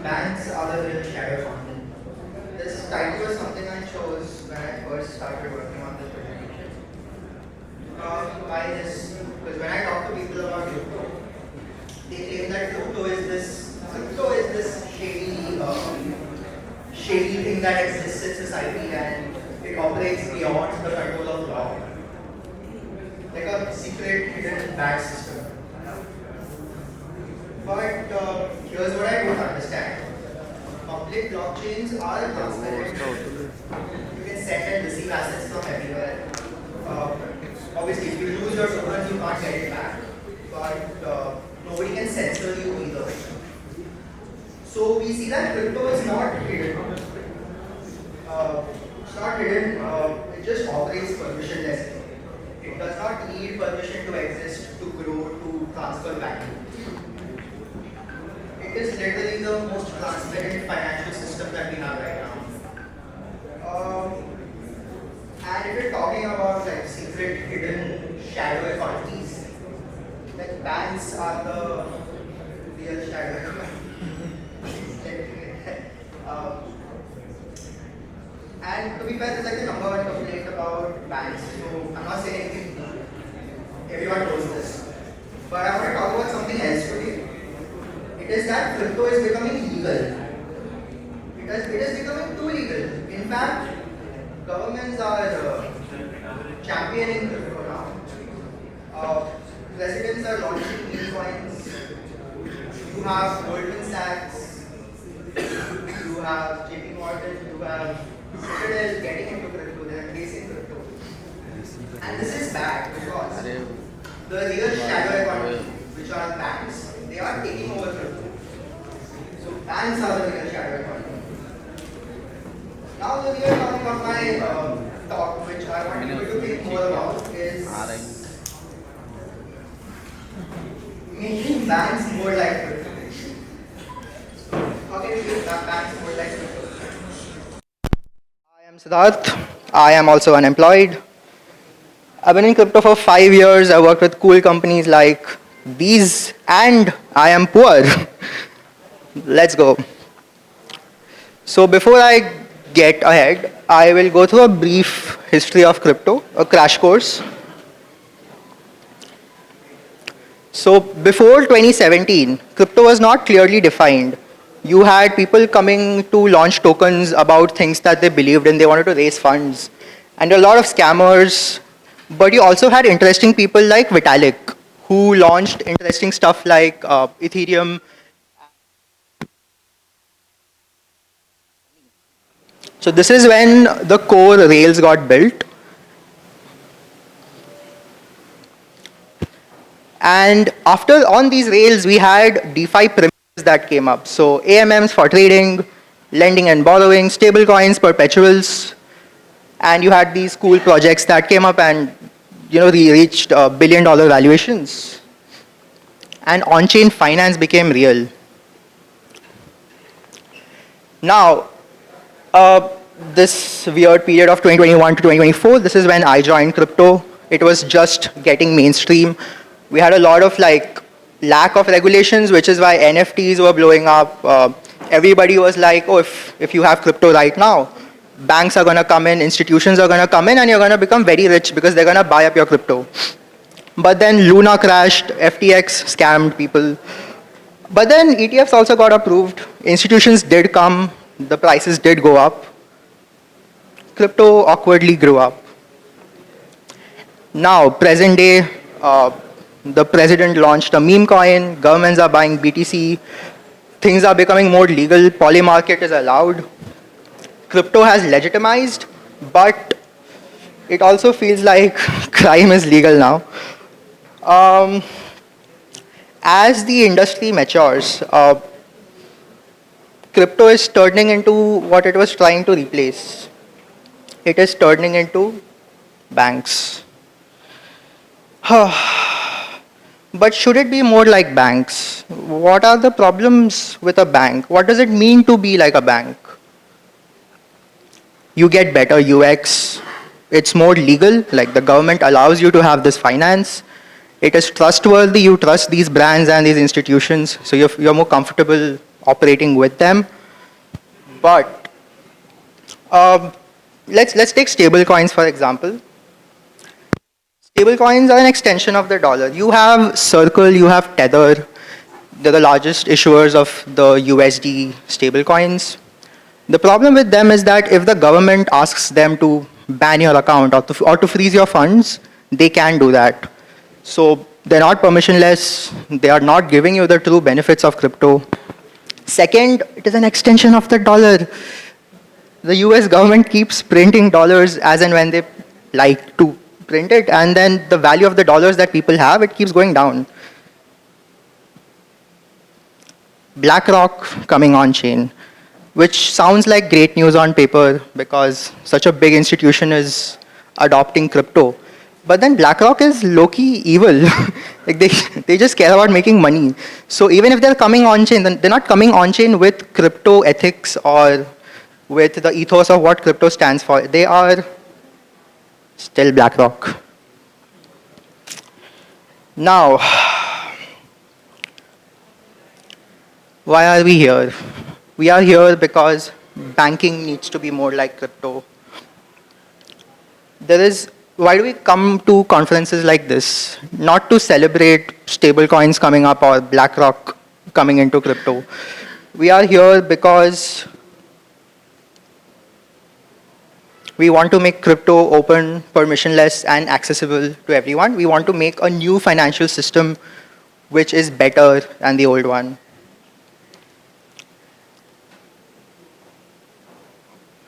Banks are the real shadow economy. This title was something I chose when I first started working on this presentation. Why this? Because when I talk to people about crypto, they claim that crypto is this shady thing that exists in society and it operates beyond the control of law, like a secret hidden bad system. But here's what I don't understand. Public blockchains are transparent. You can send and receive assets from everywhere. Obviously, if you lose your tokens, you can't get it back. But nobody can censor you either. So we see that crypto is not hidden. It's not hidden. It just operates permissionlessly. It does not need permission to exist, to grow, to transfer value. It is literally the most transparent financial system that we have right now. And if you're talking about like secret, hidden, shadow economies, like banks are the real shadow economy. And to be fair, there's like the number one complaint about banks. So I'm not saying anything new. Everyone knows this. But I want to talk about something else today. It is that crypto is becoming legal. It is becoming too legal. In fact, governments are championing crypto now. Presidents are launching meme coins. You have Goldman Sachs. You have JP Morgan. You have Citadel getting into crypto. They are embracing crypto. And this is bad because the real shadow economy, which are banks, they are taking over crypto. So banks are the real shadow economy. Now the real topic of my talk, which I want you to think more about, is making banks more like crypto. So how can we make banks more like crypto? I am Siddharth. I am also unemployed. I've been in crypto for 5 years. I worked with cool companies like these, and I am poor. Let's go. So before I get ahead, I will go through a brief history of crypto, a crash course. So before 2017, crypto was not clearly defined. You had people coming to launch tokens about things that they believed in. They wanted to raise funds. And a lot of scammers. But you also had interesting people like Vitalik, who launched interesting stuff like Ethereum. So this is when the core rails got built. And after on these rails, we had DeFi primitives that came up. So AMMs for trading, lending and borrowing, stablecoins, perpetuals. And you had these cool projects that came up and reached billion-dollar valuations. And on-chain finance became real. Now, this weird period of 2021 to 2024, this is when I joined crypto. It was just getting mainstream. We had a lot of lack of regulations, which is why NFTs were blowing up. Everybody was like, oh, if you have crypto right now, banks are going to come in, institutions are going to come in, and you're going to become very rich because they're going to buy up your crypto. But then Luna crashed, FTX scammed people. But then ETFs also got approved. Institutions did come, the prices did go up. Crypto awkwardly grew up. Now, present day, the president launched a meme coin, governments are buying BTC, things are becoming more legal, poly market is allowed. Crypto has legitimized, but it also feels like crime is legal now. As the industry matures, crypto is turning into what it was trying to replace. It is turning into banks. But should it be more like banks? What are the problems with a bank? What does it mean to be like a bank? You get better UX. It's more legal, like the government allows you to have this finance. It is trustworthy, you trust these brands and these institutions, so you're more comfortable operating with them. But let's take stable coins for example. Stable coins are an extension of the dollar. You have Circle, you have Tether. They're the largest issuers of the USD stable coins. The problem with them is that if the government asks them to ban your account or to freeze your funds, they can do that. So they're not permissionless. They are not giving you the true benefits of crypto. Second, it is an extension of the dollar. The US government keeps printing dollars as and when they like to print it, and then the value of the dollars that people have, it keeps going down. BlackRock coming on chain, which sounds like great news on paper because such a big institution is adopting crypto. But then BlackRock is low-key evil. Like they just care about making money. So even if they're coming on chain, then they're not coming on chain with crypto ethics or with the ethos of what crypto stands for. They are still BlackRock. Now, why are we here? We are here because banking needs to be more like crypto. Why do we come to conferences like this? Not to celebrate stable coins coming up or BlackRock coming into crypto. We are here because we want to make crypto open, permissionless, and accessible to everyone. We want to make a new financial system which is better than the old one.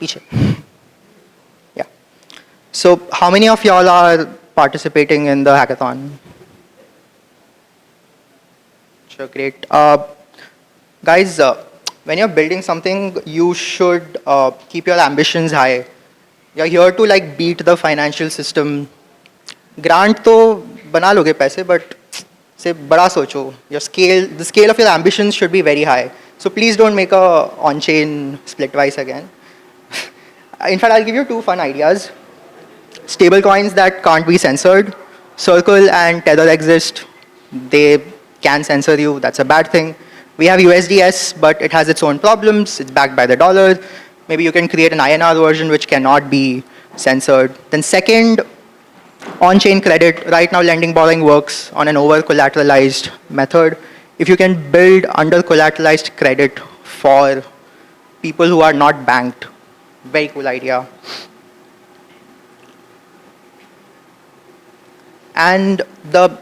Piche. Yeah. So how many of y'all are participating in the hackathon? Sure, great. Guys, when you're building something, you should keep your ambitions high. You're here to like beat the financial system. Grant to bana loge paise, but say bada socho. The scale of your ambitions should be very high. So please don't make a on-chain splitwise again. In fact, I'll give you two fun ideas. Stable coins that can't be censored. Circle and Tether exist. They can censor you. That's a bad thing. We have USDS, but it has its own problems. It's backed by the dollar. Maybe you can create an INR version which cannot be censored. Then second, on-chain credit. Right now, lending borrowing works on an over-collateralized method. If you can build under-collateralized credit for people who are not banked, very cool idea. And the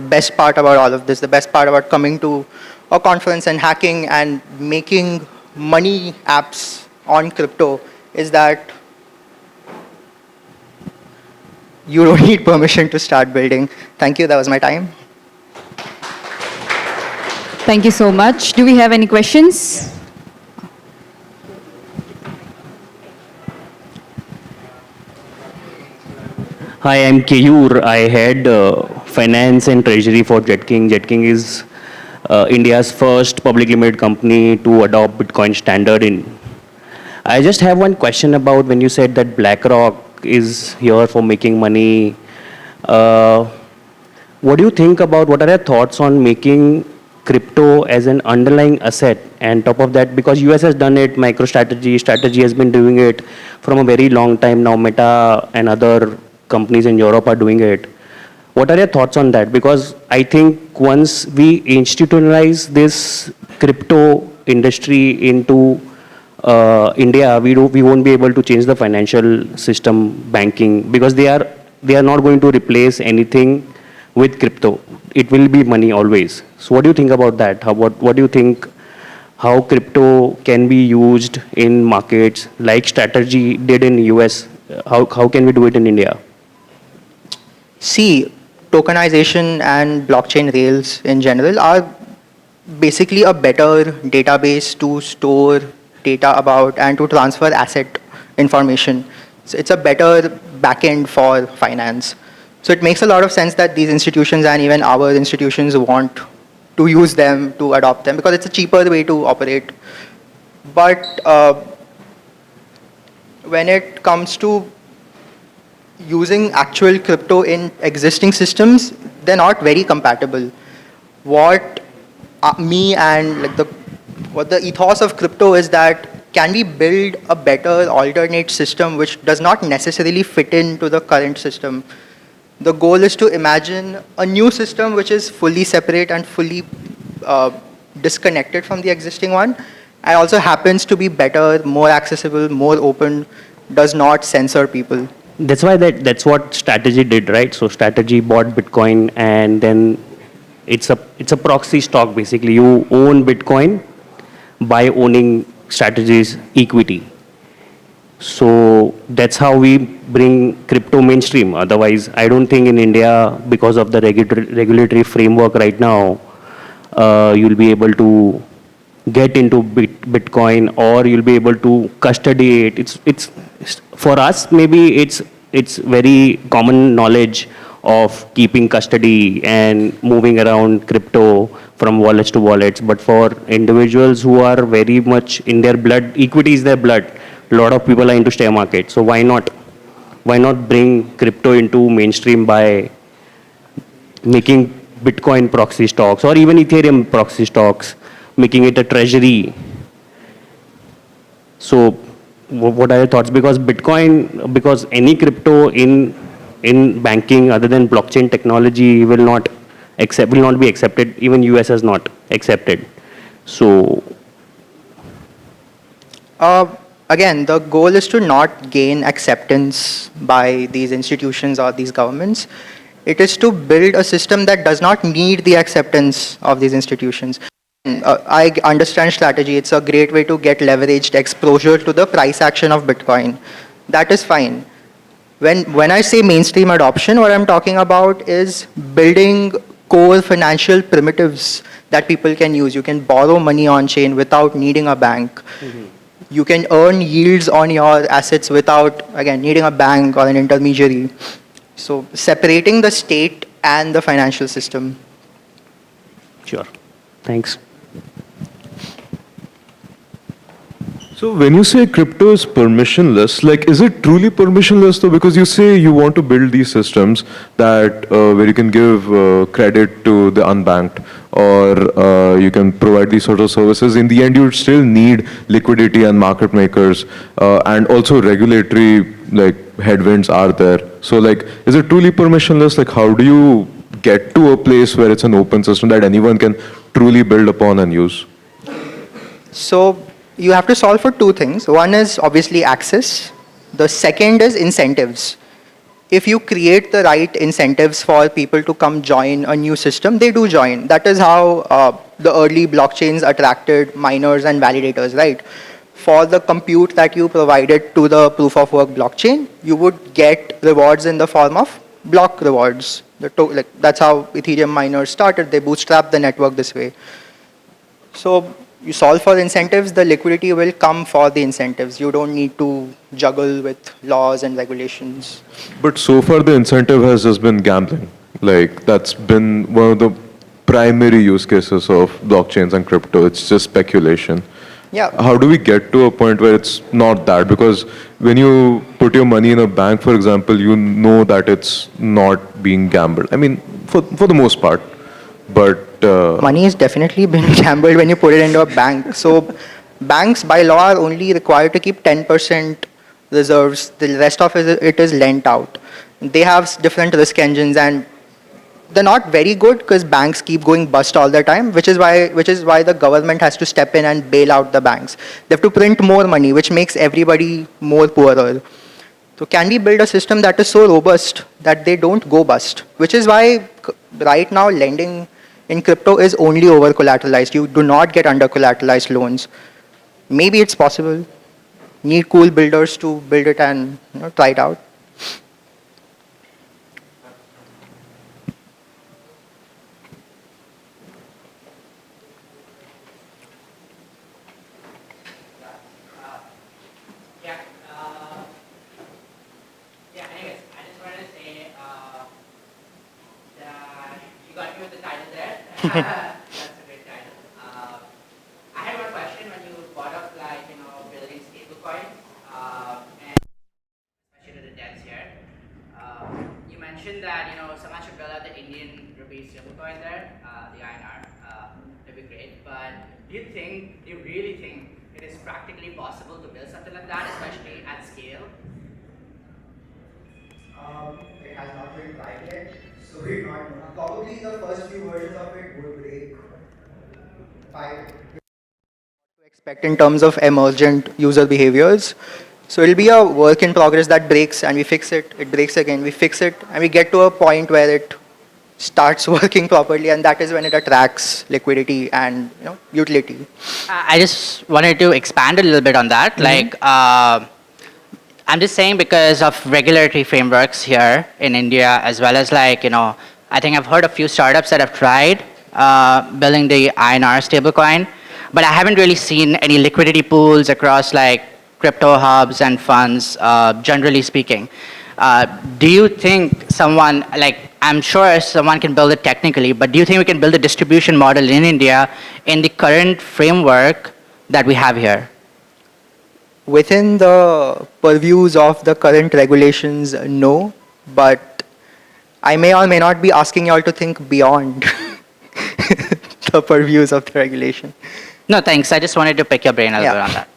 best part about all of this, the best part about coming to a conference and hacking and making money apps on crypto is that you don't need permission to start building. Thank you, that was my time. Thank you so much. Do we have any questions? Hi, I'm Keyur. I head finance and treasury for JetKing. JetKing is India's first publicly limited company to adopt Bitcoin standard in. I just have one question about when you said that BlackRock is here for making money. What do you think about, what are your thoughts on making crypto as an underlying asset? And top of that, because US has done it, strategy has been doing it from a very long time now. Meta and other companies in Europe are doing it. What are your thoughts on that? Because I think once we institutionalize this crypto industry into India, we won't be able to change the financial system, banking, because they are not going to replace anything with crypto. It will be money always. So what do you think about that? What do you think, how crypto can be used in markets like strategy did in US? How can we do it in India? See, tokenization and blockchain rails in general are basically a better database to store data about and to transfer asset information. So it's a better backend for finance. So it makes a lot of sense that these institutions and even our institutions want to use them, to adopt them, because it's a cheaper way to operate. But when it comes to using actual crypto in existing systems, they're not very compatible. What me and like the what the ethos of crypto is that can we build a better alternate system which does not necessarily fit into the current system? The goal is to imagine a new system which is fully separate and fully uh, disconnected from the existing one, and also happens to be better, more accessible, more open, does not censor people. That's what strategy did, right? So strategy bought Bitcoin, and then it's a proxy stock basically. You own Bitcoin by owning strategy's equity. So that's how we bring crypto mainstream. Otherwise, I don't think in India, because of the regulatory framework right now, you'll be able to get into Bitcoin, or you'll be able to custody it. It's for us, maybe it's very common knowledge of keeping custody and moving around crypto from wallets to wallets. But for individuals who are very much in their blood, equity is their blood. A lot of people are into share market. So why not? Why not bring crypto into mainstream by making Bitcoin proxy stocks or even Ethereum proxy stocks, making it a treasury? So what are your thoughts? Because Bitcoin, because any crypto in banking other than blockchain technology will not be accepted. Even US has not accepted. So Again, the goal is to not gain acceptance by these institutions or these governments. It is to build a system that does not need the acceptance of these institutions. I understand strategy. It's a great way to get leveraged exposure to the price action of Bitcoin. That is fine. When I say mainstream adoption, what I'm talking about is building core financial primitives that people can use. You can borrow money on chain without needing a bank. You can earn yields on your assets without, again, needing a bank or an intermediary. So separating the state and the financial system. sure. Thanks. So when you say crypto is permissionless, like is it truly permissionless though? Because you say you want to build these systems that where you can give credit to the unbanked, or you can provide these sort of services. In the end, you still need liquidity and market makers, and also regulatory like headwinds are there. So like, is it truly permissionless? Like, how do you get to a place where it's an open system that anyone can truly build upon and use? So you have to solve for two things. One is obviously access. The second is incentives. If you create the right incentives for people to come join a new system, they do join. That is how the early blockchains attracted miners and validators, right? For the compute that you provided to the proof of work blockchain, you would get rewards in the form of block rewards. That's how Ethereum miners started. They bootstrapped the network this way. So you solve for incentives, the liquidity will come for the incentives. You don't need to juggle with laws and regulations. But so far the incentive has just been gambling. Like that's been one of the primary use cases of blockchains and crypto. It's just speculation. Yeah. How do we get to a point where it's not that? Because when you put your money in a bank, for example, you know that it's not being gambled. I mean, for the most part. But Money is definitely been gambled when you put it into a bank. So banks by law are only required to keep 10% reserves. The rest of it is lent out. They have different risk engines, and they're not very good because banks keep going bust all the time, which is why the government has to step in and bail out the banks. They have to print more money, which makes everybody more poorer. So can we build a system that is so robust that they don't go bust? Which is why right now lending in crypto is only over collateralized. You do not get under collateralized loans. Maybe it's possible. Need cool builders to build it and try it out. Anyways, I just wanted to say that you got me with the title there. That's a great title. I had one question when you brought up building stable coins, and especially to the devs here. You mentioned that someone should build out the Indian rupee stable coin there, the INR. That'd be great. But do you really think it is practically possible to build something like that, especially at scale? It has not been tried yet, so we don't know. Probably the first few versions of it would break. To expect in terms of emergent user behaviors. So it'll be a work in progress that breaks and we fix it, it breaks again, we fix it, and we get to a point where it starts working properly, and that is when it attracts liquidity and utility. I just wanted to expand a little bit on that. Like, I'm just saying because of regulatory frameworks here in India, as well as like, I think I've heard a few startups that have tried building the INR stablecoin, but I haven't really seen any liquidity pools across like crypto hubs and funds, generally speaking. Do you think someone, like, I'm sure someone can build it technically, but do you think we can build a distribution model in India in the current framework that we have here? Within the purviews of the current regulations, no, but I may or may not be asking you all to think beyond the purviews of the regulation. No, thanks. I just wanted to pick your brain a little bit on that.